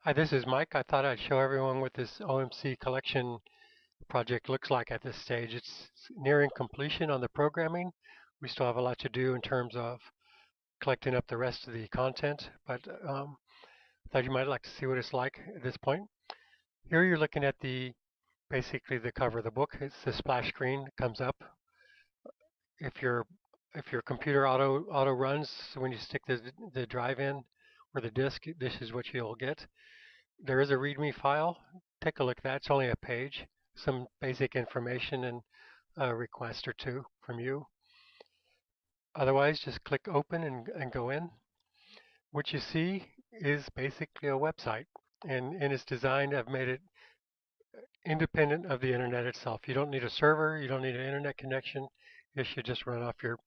Hi, this is Mike. I thought I'd show everyone what this OMC Collection project looks like at this stage. It's nearing completion on the programming. We still have a lot to do in terms of collecting up the rest of the content, but I thought you might like to see what it's like at this point. Here you're looking at basically the cover of the book. It's the splash screen that comes up. If your if your computer auto runs, so when you stick the drive in or the disk, this is what you'll get. There is a README file. Take a look at that. It's only a page, some basic information and a request or two from you. Otherwise, just click open and go in. What you see is basically a website, and it's designed. I've made it independent of the internet itself. You don't need a server. You don't need an internet connection. It should just run off your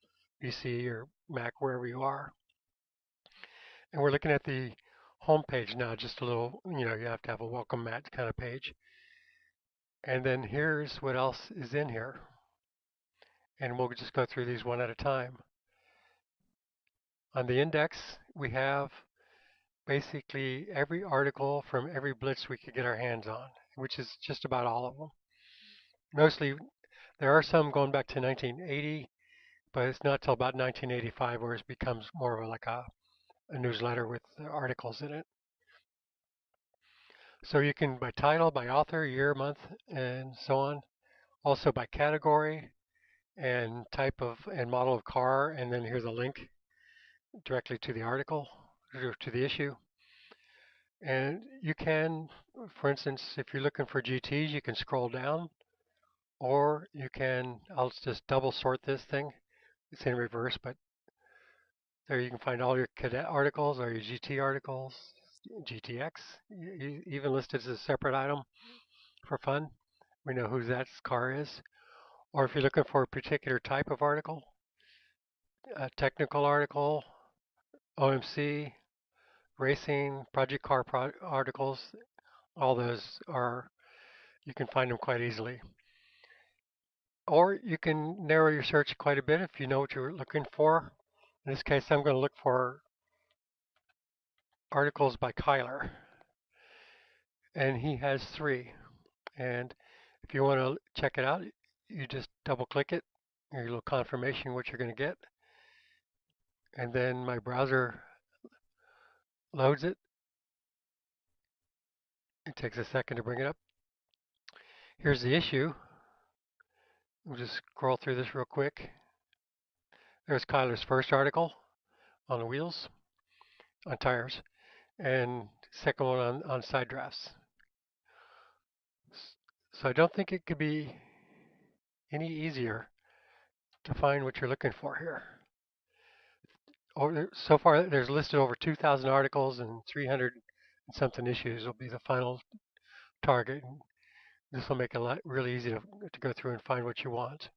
PC or Mac, wherever you are. And we're looking at the home page now, just a little, you have to have a welcome mat kind of page. And then here's what else is in here. And we'll just go through these one at a time. On the index, we have basically every article from every blitz we could get our hands on, which is just about all of them. Mostly, there are some going back to 1980, but it's not till about 1985 where it becomes more of a newsletter with articles in it. So you can by title, by author, year, month, and so on. Also by category and type of and model of car, and then here's a link directly to the article or to the issue. And you can, for instance, if you're looking for GTs, you can scroll down, or you can, I'll just double sort this thing. It's in reverse, but there you can find all your cadet articles or your GT articles, GTX, even listed as a separate item for fun. We know who that car is. Or if you're looking for a particular type of article, a technical article, OMC, racing, project car articles, all those are, you can find them quite easily. Or you can narrow your search quite a bit if you know what you're looking for. In this case, I'm going to look for articles by Kyler, and he has 3. And if you want to check it out, you just double click it, your little confirmation what you're going to get, and then my browser loads it. It takes a second to bring it up. Here's the issue. We'll just scroll through this real quick. There's Kyler's first article on the wheels, on tires, and second one on side drafts. So I don't think it could be any easier to find what you're looking for here. So far, there's listed over 2,000 articles and 300 and something issues will be the final target. This will make it really easy to go through and find what you want.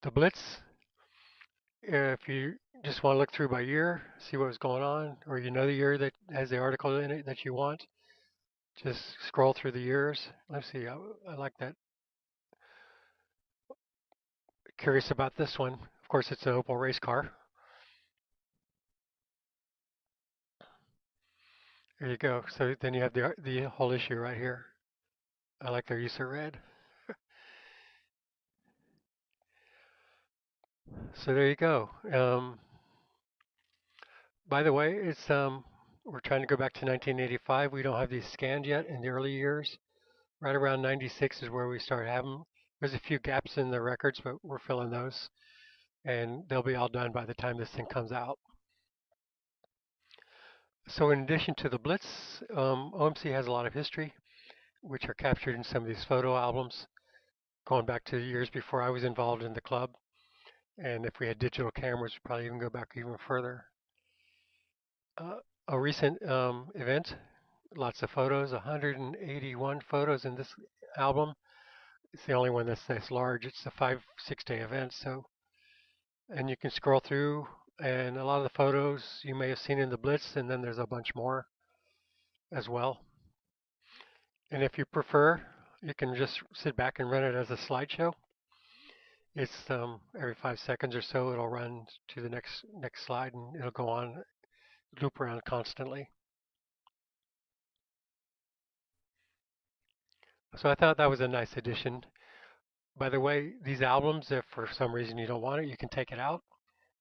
The Blitz, if you just want to look through by year, see what was going on, or you know the year that has the article in it that you want, just scroll through the years. Let's see, I like that. Curious about this one. Of course, it's an Opel race car. There you go. So then you have the whole issue right here. I like their use of red. So there you go. By the way, it's we're trying to go back to 1985. We don't have these scanned yet in the early years. Right around 96 is where we start having. There's a few gaps in the records, but we're filling those, and they'll be all done by the time this thing comes out. So in addition to the Blitz, OMC has a lot of history, which are captured in some of these photo albums, going back to years before I was involved in the club. And if we had digital cameras, we'd probably even go back even further. A recent event, lots of photos, 181 photos in this album. It's the only one that's this large. It's a 5-6 day event. So, and you can scroll through, and a lot of the photos you may have seen in the Blitz, and then there's a bunch more as well. And if you prefer, you can just sit back and run it as a slideshow. It's every 5 seconds or so it'll run to the next slide, and it'll go on loop around constantly. So I thought that was a nice addition. By the way, these albums, if for some reason you don't want it, you can take it out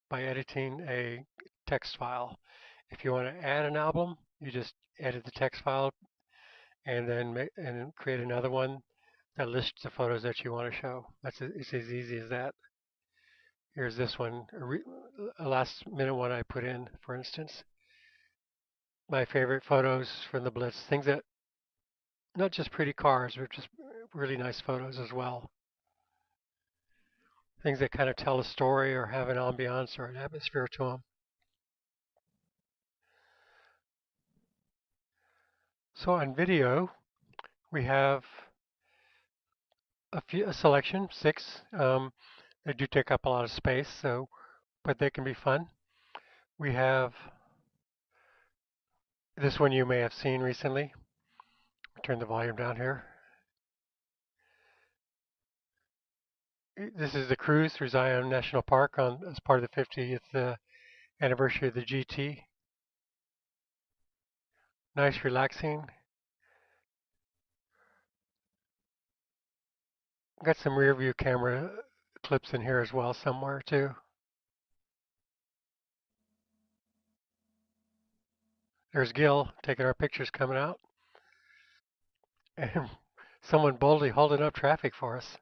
by editing a text file. If you want to add an album, you just edit the text file and then create another one that lists the photos that you want to show. It's as easy as that. Here's this one, a last minute one I put in, for instance. My favorite photos from the Blitz, things that not just pretty cars, but just really nice photos as well. Things that kind of tell a story or have an ambiance or an atmosphere to them. So on video, we have a selection, 6. They do take up a lot of space, but they can be fun. We have this one you may have seen recently. Turn the volume down here. This is the cruise through Zion National Park as part of the 50th anniversary of the GT. Nice, relaxing. Got some rear view camera clips in here as well somewhere too. There's Gil taking our pictures coming out. And someone boldly holding up traffic for us.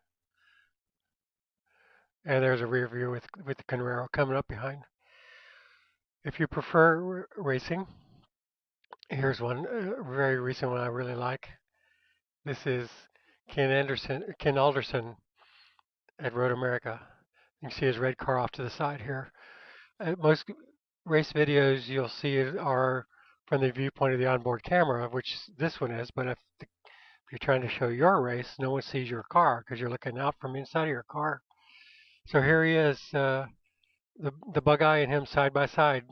And there's a rear view with the Conrero coming up behind. If you prefer racing, here's one, a very recent one I really like. This is Ken Alderson at Road America. You can see his red car off to the side here. Most race videos you'll see are from the viewpoint of the onboard camera, which this one is. But if you're trying to show your race, no one sees your car because you're looking out from inside of your car. So here he is, the bug eye and him side by side,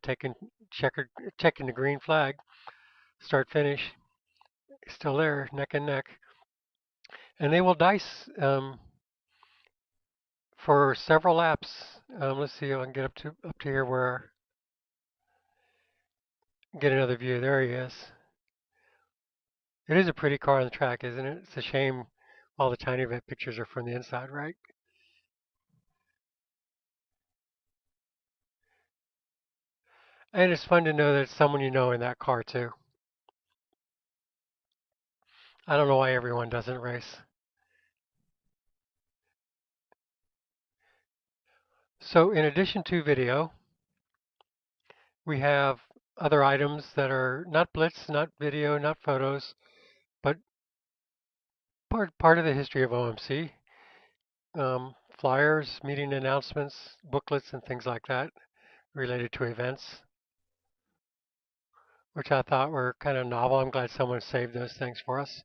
checking the green flag, start finish, still there, neck and neck, and they will dice for several laps. Let's see if I can get up to here where get another view. There he is. It is a pretty car on the track, isn't it? It's a shame all the tiny bit pictures are from the inside, right? And it's fun to know that it's someone you know in that car too. I don't know why everyone doesn't race. So in addition to video, we have other items that are not blitz, not video, not photos, but part of the history of OMC. Flyers, meeting announcements, booklets, and things like that related to events, which I thought were kind of novel. I'm glad someone saved those things for us.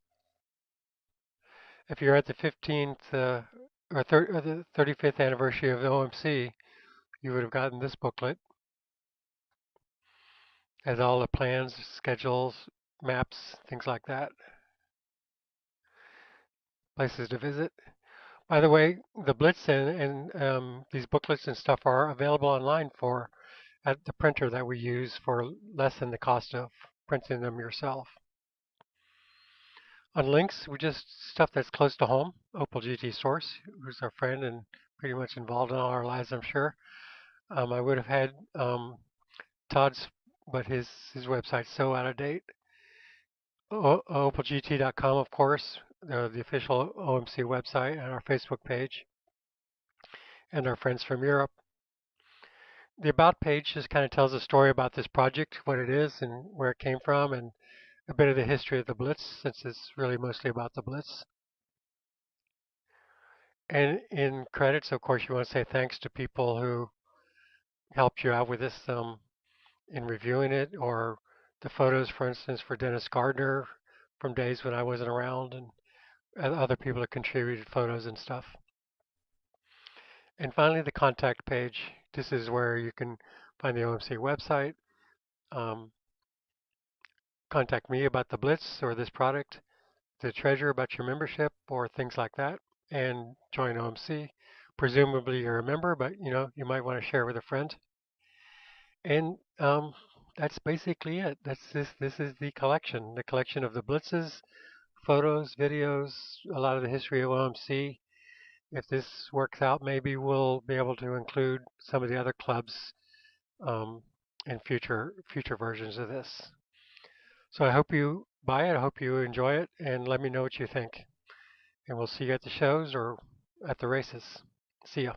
If you're at the 15th or the 35th anniversary of OMC, you would have gotten this booklet. Has all the plans, schedules, maps, things like that, places to visit. By the way, the Blitz and these booklets and stuff are available online at the printer that we use for less than the cost of printing them yourself. On links, we just stuff that's close to home. Opel GT Source, who's our friend and pretty much involved in all our lives, I'm sure. I would have had Todd's, but his website's so out of date. OpelGT.com, of course, the official OMC website, and our Facebook page, and our friends from Europe. The About page just kind of tells a story about this project, what it is, and where it came from, and a bit of the history of the Blitz, since it's really mostly about the Blitz. And in credits, of course, you want to say thanks to people who helped you out with this in reviewing it, or the photos, for instance, for Dennis Gardner from days when I wasn't around, and other people that contributed photos and stuff. And finally, the contact page. This is where you can find the OMC website, um, contact me about the Blitz or this product, the treasurer about your membership or things like that, and join OMC. Presumably you're a member, but you might want to share with a friend. And that's basically it. This is the collection of the Blitzes photos, videos, a lot of the history of OMC. If this works out, maybe we'll be able to include some of the other clubs um, in future versions of this. So I hope you buy it. I hope you enjoy it, and let me know what you think. And we'll see you at the shows or at the races. See ya.